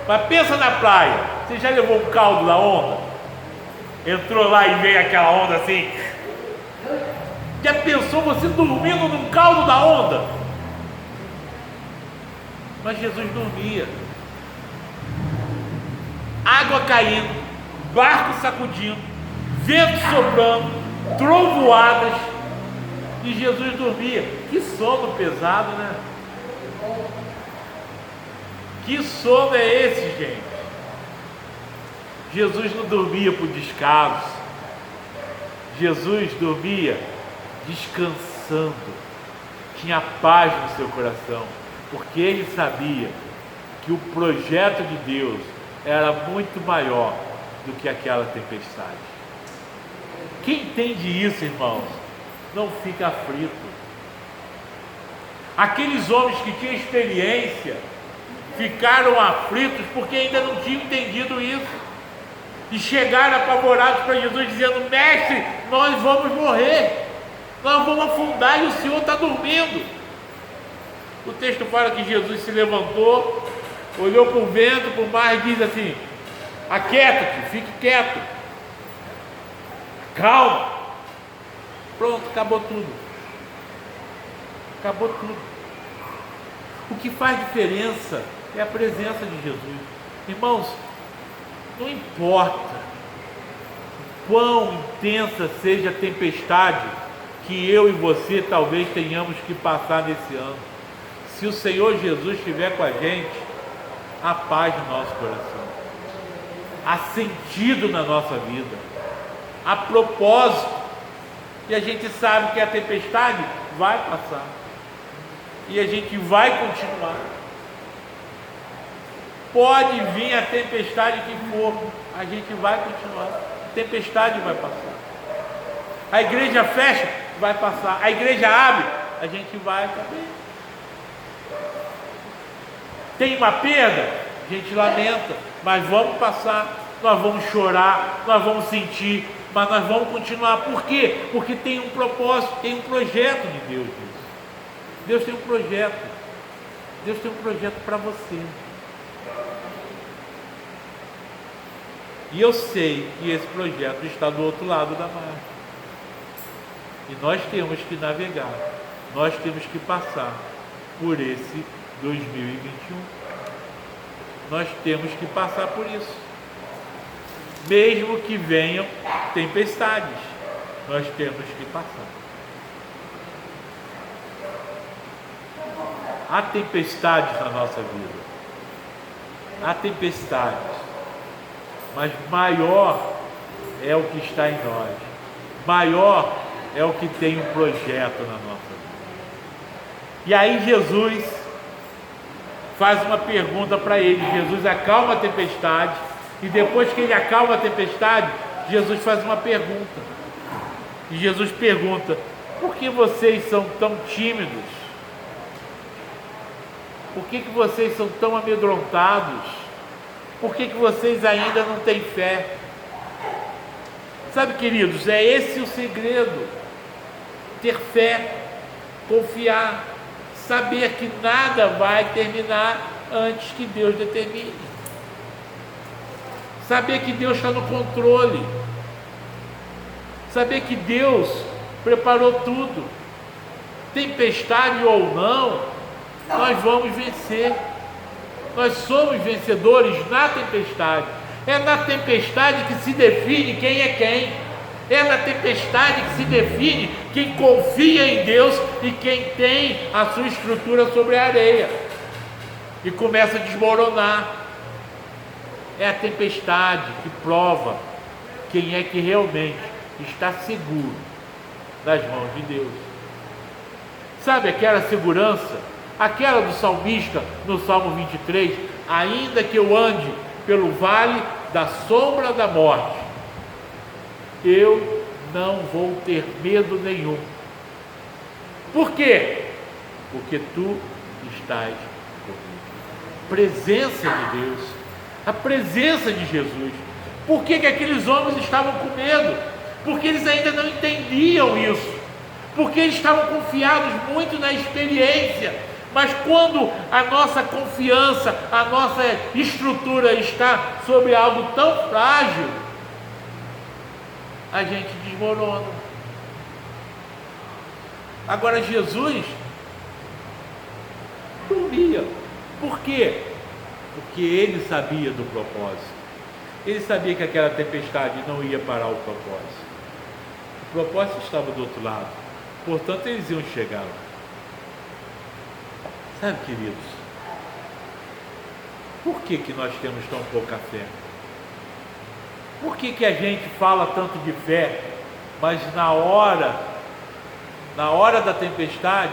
Mas pensa na praia, você já levou um caldo da onda? Entrou lá e veio aquela onda assim. Já pensou você dormindo num caldo da onda? Mas Jesus dormia. Água caindo, barco sacudindo, vento soprando, trovoadas, e Jesus dormia. Que sono pesado, né? Que sono é esse, gente? Jesus não dormia por descaso. Jesus dormia descansando. Tinha paz no seu coração, porque ele sabia que o projeto de Deus era muito maior do que aquela tempestade. Quem entende isso, irmãos, não fica aflito. Aqueles homens que tinham experiência ficaram aflitos porque ainda não tinham entendido isso. E chegaram apavorados para Jesus dizendo: mestre, nós vamos morrer, nós vamos afundar e o Senhor está dormindo. O texto fala que Jesus se levantou, olhou para o vento, para o mar e diz assim: aquieta-te, fique quieto, calma. Pronto, acabou tudo. Acabou tudo. O que faz diferença é a presença de Jesus. Irmãos, não importa quão intensa seja a tempestade que eu e você talvez tenhamos que passar nesse ano, se o Senhor Jesus estiver com a gente, há paz no nosso coração, há sentido na nossa vida, há propósito, e a gente sabe que a tempestade vai passar. E a gente vai continuar. Pode vir a tempestade que for, a gente vai continuar. A tempestade vai passar. A igreja fecha, vai passar. A igreja abre, a gente vai também. Tem uma perda, a gente lamenta, mas vamos passar. Nós vamos chorar, nós vamos sentir, mas nós vamos continuar. Por quê? Porque tem um propósito, tem um projeto de Deus nisso. Deus tem um projeto. Deus tem um projeto para você. E eu sei que esse projeto está do outro lado da margem. E nós temos que navegar, nós temos que passar por esse 2021. Nós temos que passar por isso. Mesmo que venham tempestades, nós temos que passar. Há tempestades na nossa vida. Há tempestades. Mas maior é o que está em nós. Maior é o que tem um projeto na nossa vida. E aí Jesus faz uma pergunta para ele. Jesus acalma a tempestade. E depois que ele acalma a tempestade, Jesus faz uma pergunta. E Jesus pergunta: por que vocês são tão tímidos? Por que vocês são tão amedrontados? Por que vocês ainda não têm fé? Sabe, queridos, é esse o segredo. Ter fé, confiar, saber que nada vai terminar antes que Deus determine. Saber que Deus está no controle. Saber que Deus preparou tudo. Tempestade ou não, nós vamos vencer. Nós somos vencedores na tempestade. É na tempestade que se define quem é quem. É na tempestade que se define quem confia em Deus e quem tem a sua estrutura sobre a areia e começa a desmoronar. É a tempestade que prova quem é que realmente está seguro nas mãos de Deus. Sabe aquela segurança, aquela do salmista no Salmo 23, ainda que eu ande pelo vale da sombra da morte, eu não vou ter medo nenhum. Por quê? Porque tu estás comigo. Presença de Deus, a presença de Jesus. Por que aqueles homens estavam com medo? Porque eles ainda não entendiam isso, porque eles estavam confiados muito na experiência. Mas quando a nossa confiança, a nossa estrutura está sobre algo tão frágil, a gente desmorona. Agora Jesus dormia. Por quê? Porque ele sabia do propósito. Ele sabia que aquela tempestade não ia parar o propósito. O propósito estava do outro lado. Portanto, eles iam chegar lá. Sabe, queridos, por que nós temos tão pouca fé? Por que a gente fala tanto de fé, mas na hora da tempestade,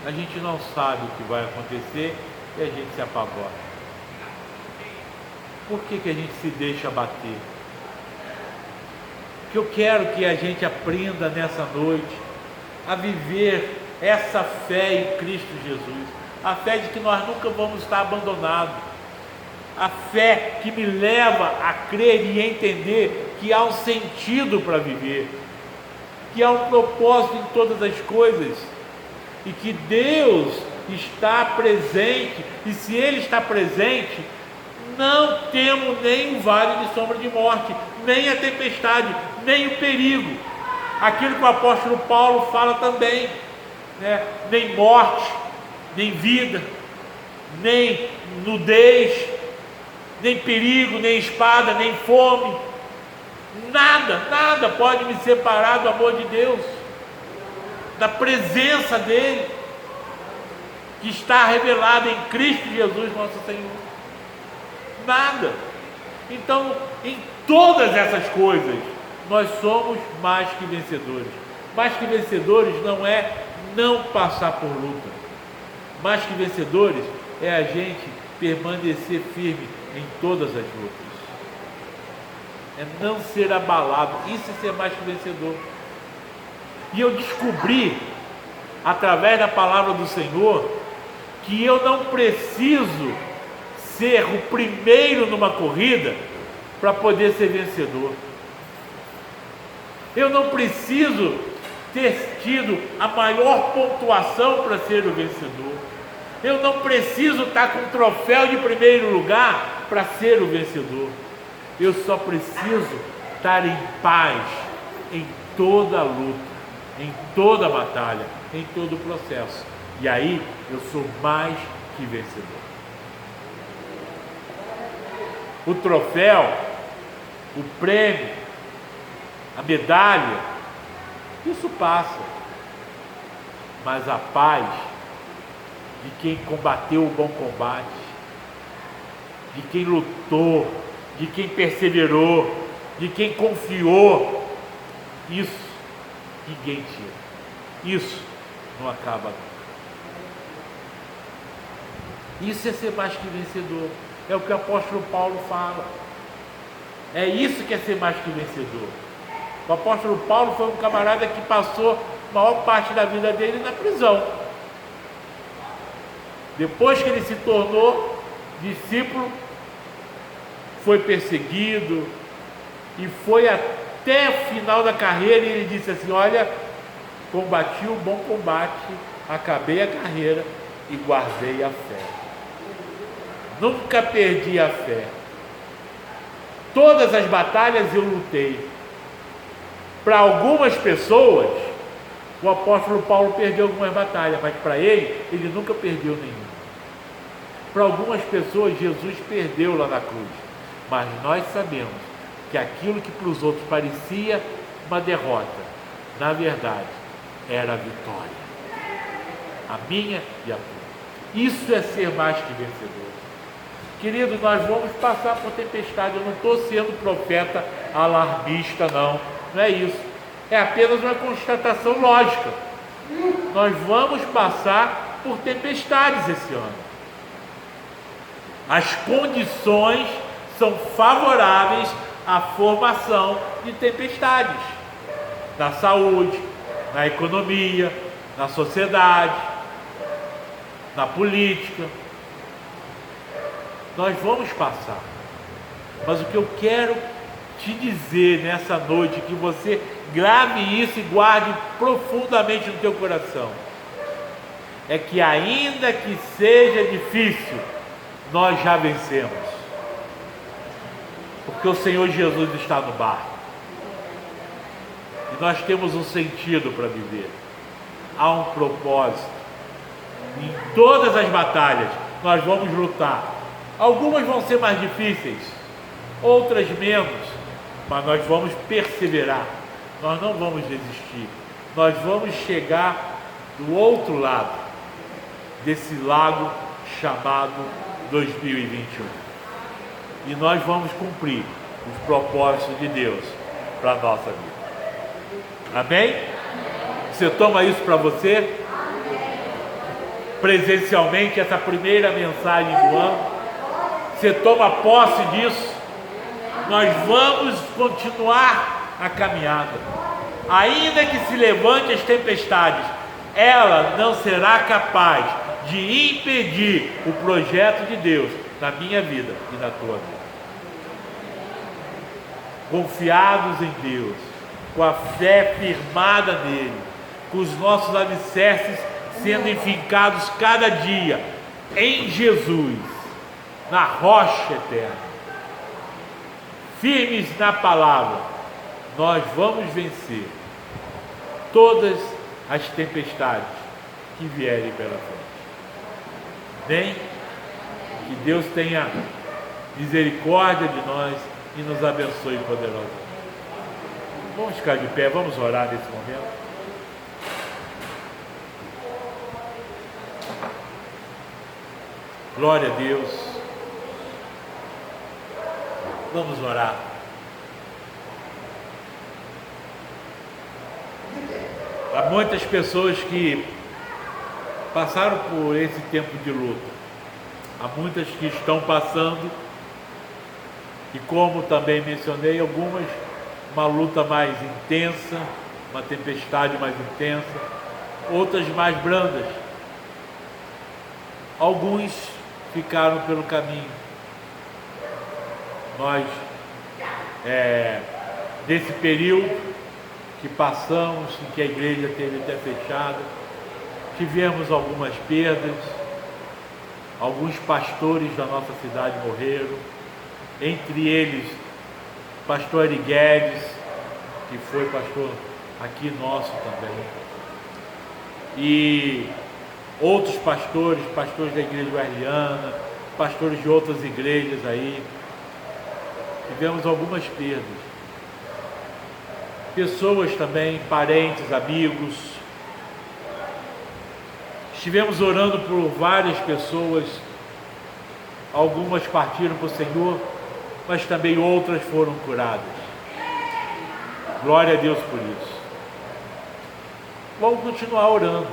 a gente não sabe o que vai acontecer e a gente se apavora? Por que a gente se deixa abater? Que eu quero que a gente aprenda nessa noite a viver essa fé em Cristo Jesus, a fé de que nós nunca vamos estar abandonados, a fé que me leva a crer e entender que há um sentido para viver, que há um propósito em todas as coisas e que Deus está presente, e se Ele está presente, não temos nem o vale de sombra de morte, nem a tempestade, nem o perigo. Aquilo que o apóstolo Paulo fala também, né? Nem morte, nem vida, nem nudez, nem perigo, nem espada, nem fome, nada pode me separar do amor de Deus, da presença dEle, que está revelada em Cristo Jesus nosso Senhor. Nada. Então, em todas essas coisas, nós somos mais que vencedores. Mais que vencedores não é não passar por luta. Mais que vencedores é a gente permanecer firme em todas as lutas. É não ser abalado. Isso é ser mais que vencedor. E eu descobri, através da palavra do Senhor, que eu não preciso ser o primeiro numa corrida para poder ser vencedor. Eu não preciso ter tido a maior pontuação para ser o vencedor. Eu não preciso estar com o troféu de primeiro lugar para ser o vencedor. Eu só preciso estar em paz em toda a luta, em toda a batalha, em todo o processo. E aí eu sou mais que vencedor. O troféu, o prêmio, a medalha, isso passa. Mas a paz de quem combateu o bom combate, de quem lutou, de quem perseverou, de quem confiou, isso ninguém tira. Isso não acaba nunca. Isso é ser mais que vencedor. É o que o apóstolo Paulo fala. É isso que é ser mais que vencedor. O apóstolo Paulo foi um camarada que passou a maior parte da vida dele na prisão. Depois que ele se tornou discípulo, foi perseguido e foi até o final da carreira, e ele disse assim: olha, combati o bom combate, acabei a carreira e guardei a fé. Nunca perdi a fé. Todas as batalhas eu lutei. Para algumas pessoas, o apóstolo Paulo perdeu algumas batalhas, mas para ele nunca perdeu nenhuma. Para algumas pessoas, Jesus perdeu lá na cruz. Mas nós sabemos que aquilo que para os outros parecia uma derrota, na verdade, era a vitória. A minha e a tua. Isso é ser mais que vencedor. Querido, nós vamos passar por tempestade. Eu não estou sendo profeta alarmista, não. Não é isso. É apenas uma constatação lógica. Nós vamos passar por tempestades esse ano. As condições são favoráveis à formação de tempestades. Na saúde, na economia, na sociedade, na política. Nós vamos passar. Mas o que eu quero te dizer nessa noite, que você grave isso e guarde profundamente no teu coração, é que ainda que seja difícil, nós já vencemos. Porque o Senhor Jesus está no barco. E nós temos um sentido para viver. Há um propósito. Em todas as batalhas nós vamos lutar. Algumas vão ser mais difíceis, outras menos, mas nós vamos perseverar. Nós não vamos desistir. Nós vamos chegar do outro lado desse lago chamado 2021. E nós vamos cumprir os propósitos de Deus para a nossa vida. Amém? Você toma isso para você? Presencialmente, essa primeira mensagem do ano. Você toma posse disso? Nós vamos continuar a caminhada. Ainda que se levante as tempestades, ela não será capaz de impedir o projeto de Deus na minha vida e na tua vida. Confiados em Deus, com a fé firmada nele, com os nossos alicerces sendo enfincados cada dia em Jesus, na rocha eterna, firmes na palavra, nós vamos vencer todas as tempestades que vierem pela frente. Bem, que Deus tenha misericórdia de nós e nos abençoe poderosamente. Vamos ficar de pé, vamos orar nesse momento. Glória a Deus. Vamos orar. Há muitas pessoas que passaram por esse tempo de luta. Há muitas que estão passando, e como também mencionei, algumas uma luta mais intensa, uma tempestade mais intensa, outras mais brandas. Alguns ficaram pelo caminho. Nós, desse período que passamos, em que a igreja teve até fechada, tivemos algumas perdas. Alguns pastores da nossa cidade morreram, entre eles pastor Ari Guedes, que foi pastor aqui nosso também, e outros pastores da igreja wesleyana, pastores de outras igrejas aí. Tivemos algumas perdas. Pessoas também, parentes, amigos. Estivemos orando por várias pessoas, algumas partiram para o Senhor, mas também outras foram curadas. Glória a Deus por isso. Vamos continuar orando,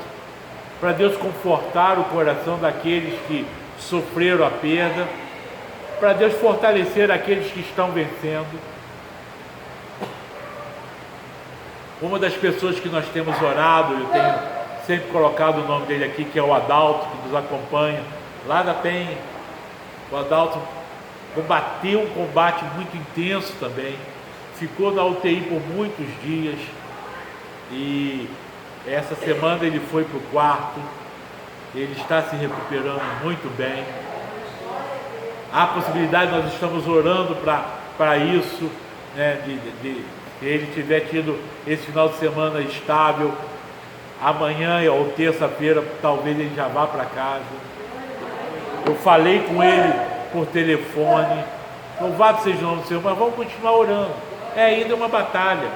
para Deus confortar o coração daqueles que sofreram a perda, para Deus fortalecer aqueles que estão vencendo. Uma das pessoas que nós temos orado, eu tenho sempre colocado o nome dele aqui, que é o Adalto, que nos acompanha lá da Penha. O Adalto combateu um combate muito intenso também, ficou na UTI por muitos dias, e essa semana ele foi para o quarto, ele está se recuperando muito bem. Há possibilidade, nós estamos orando para isso, né, de ele tiver tido esse final de semana estável. Amanhã ou terça-feira talvez ele já vá para casa. Eu falei com ele por telefone. Louvado seja o nome do Senhor, mas vamos continuar orando. É ainda uma batalha.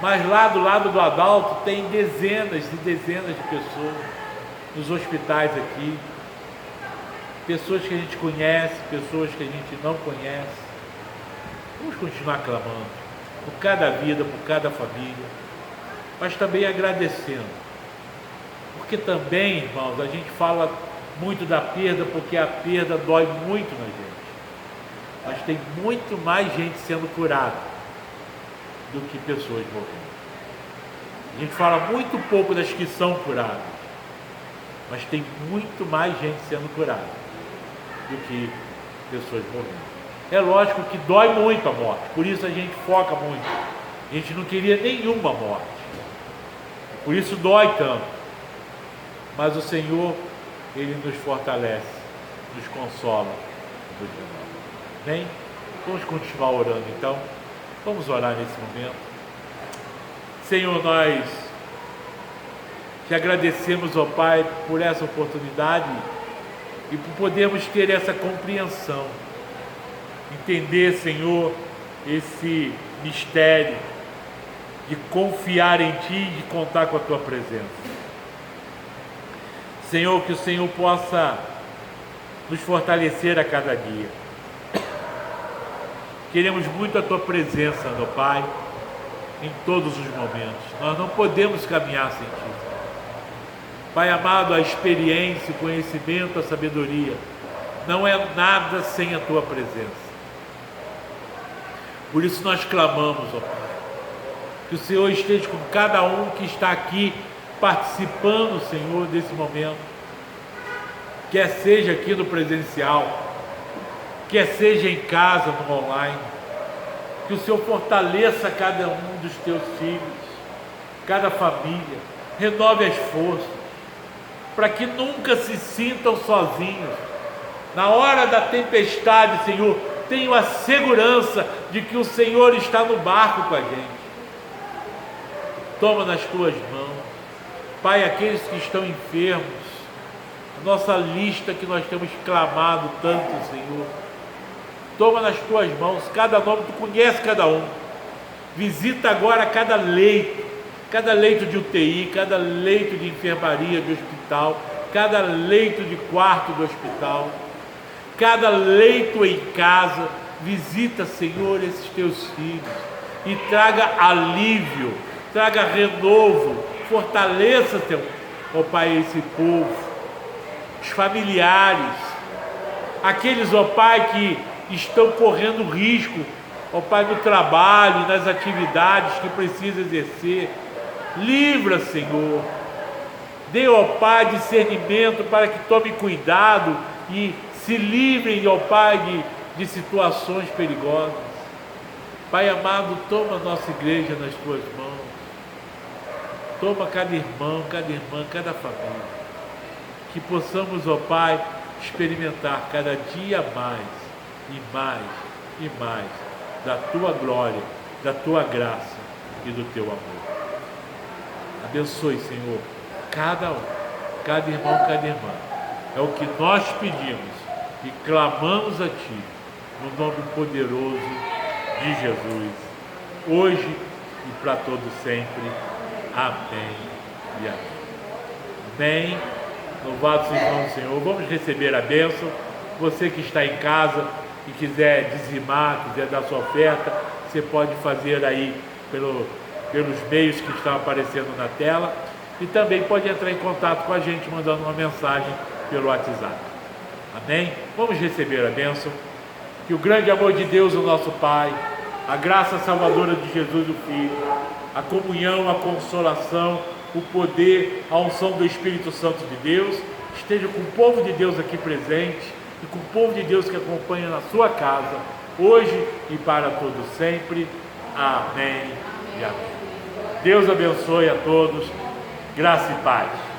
Mas lá do lado do Adalto tem dezenas e dezenas de pessoas nos hospitais aqui. Pessoas que a gente conhece, pessoas que a gente não conhece. Vamos continuar clamando por cada vida, por cada família, mas também agradecendo, porque também, irmãos, a gente fala muito da perda, porque a perda dói muito na gente, mas tem muito mais gente sendo curada do que pessoas morrendo. A gente fala muito pouco das que são curadas, mas tem muito mais gente sendo curada do que pessoas morrendo. É lógico que dói muito a morte, por isso a gente foca muito. A gente não queria nenhuma morte, por isso dói tanto. Mas o Senhor, Ele nos fortalece, nos consola. Bem, vamos continuar orando então. Vamos orar nesse momento. Senhor, nós te agradecemos, ó Pai, por essa oportunidade e por podermos ter essa compreensão. Entender, Senhor, esse mistério de confiar em Ti e de contar com a Tua presença. Senhor, que o Senhor possa nos fortalecer a cada dia. Queremos muito a Tua presença, meu Pai, em todos os momentos. Nós não podemos caminhar sem Ti. Pai amado, a experiência, o conhecimento, a sabedoria não é nada sem a Tua presença. Por isso nós clamamos, ó Pai, que o Senhor esteja com cada um que está aqui participando, Senhor, desse momento, quer seja aqui no presencial, quer seja em casa, no online, que o Senhor fortaleça cada um dos Teus filhos, cada família, renove as forças, para que nunca se sintam sozinhos. Na hora da tempestade, Senhor, tenham a segurança de que o Senhor está no barco com a gente. Toma nas Tuas mãos, Pai, aqueles que estão enfermos, a nossa lista que nós temos clamado tanto, Senhor. Toma nas Tuas mãos, cada nome, Tu conhece cada um. Visita agora cada leito de UTI, cada leito de enfermaria de hospital, cada leito de quarto do hospital, cada leito em casa. Visita, Senhor, esses Teus filhos e traga alívio, traga renovo, fortaleça ó Pai, esse povo, os familiares, aqueles, ó Pai, que estão correndo risco, ó Pai, no trabalho, nas atividades que precisa exercer. Livra, Senhor. Dê, ó Pai, discernimento para que tome cuidado e se livrem, ó Pai, de situações perigosas. Pai amado, toma a nossa igreja nas tuas mãos. Toma cada irmão, cada irmã, cada família. Que possamos, ó Pai, experimentar cada dia mais e mais e mais da tua glória, da tua graça e do teu amor. Abençoe, Senhor, cada um, cada irmão, cada irmã. É o que nós pedimos e clamamos a Ti, no nome poderoso de Jesus, hoje e para todo sempre. Amém e amém. Amém. Louvado seja o nome do Senhor. Vamos receber a bênção. Você que está em casa e quiser dizimar, quiser dar sua oferta, você pode fazer aí pelos meios que estão aparecendo na tela, e também pode entrar em contato com a gente mandando uma mensagem pelo WhatsApp. Amém? Vamos receber a bênção. Que o grande amor de Deus, o nosso Pai, a graça salvadora de Jesus, o Filho, a comunhão, a consolação, o poder, a unção do Espírito Santo de Deus, esteja com o povo de Deus aqui presente e com o povo de Deus que acompanha na sua casa, hoje e para todo sempre. Amém e amém. Deus abençoe a todos. Graça e paz.